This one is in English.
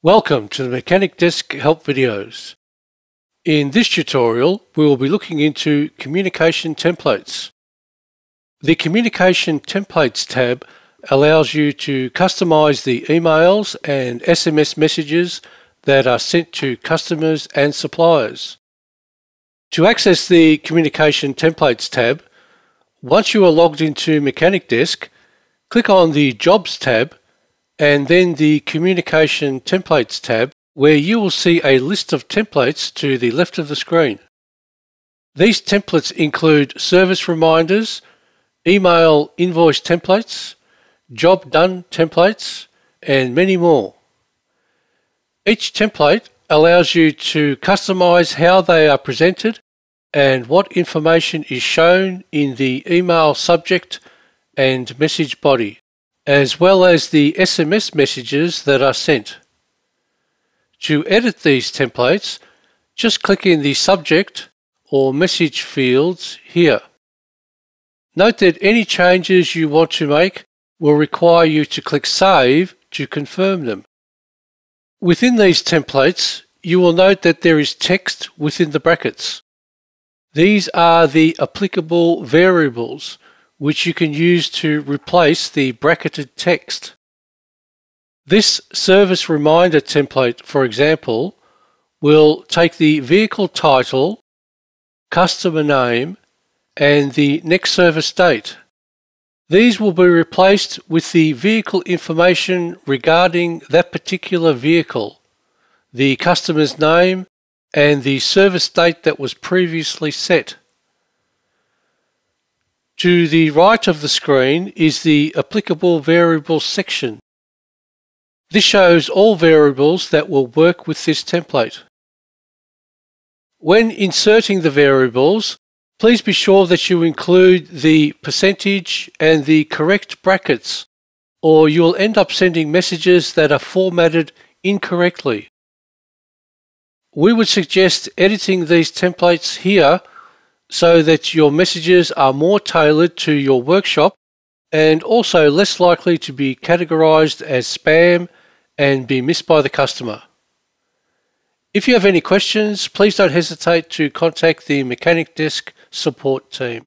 Welcome to the Mechanic Desk help videos. In this tutorial, we will be looking into communication templates. The Communication Templates tab allows you to customize the emails and SMS messages that are sent to customers and suppliers. To access the Communication Templates tab, once you are logged into Mechanic Desk, click on the Jobs tab and then the Communication Templates tab, where you will see a list of templates to the left of the screen. These templates include service reminders, email invoice templates, job done templates, and many more. Each template allows you to customize how they are presented and what information is shown in the email subject and message body, as well as the SMS messages that are sent. To edit these templates, just click in the subject or message fields here. Note that any changes you want to make will require you to click Save to confirm them. Within these templates, you will note that there is text within the brackets. These are the applicable variables which you can use to replace the bracketed text. This service reminder template, for example, will take the vehicle title, customer name, and the next service date. These will be replaced with the vehicle information regarding that particular vehicle, the customer's name, and the service date that was previously set. To the right of the screen is the applicable variables section. This shows all variables that will work with this template. When inserting the variables, please be sure that you include the percentage and the correct brackets, or you will end up sending messages that are formatted incorrectly. We would suggest editing these templates here so that your messages are more tailored to your workshop and also less likely to be categorized as spam and be missed by the customer. If you have any questions, please don't hesitate to contact the Mechanic Desk support team.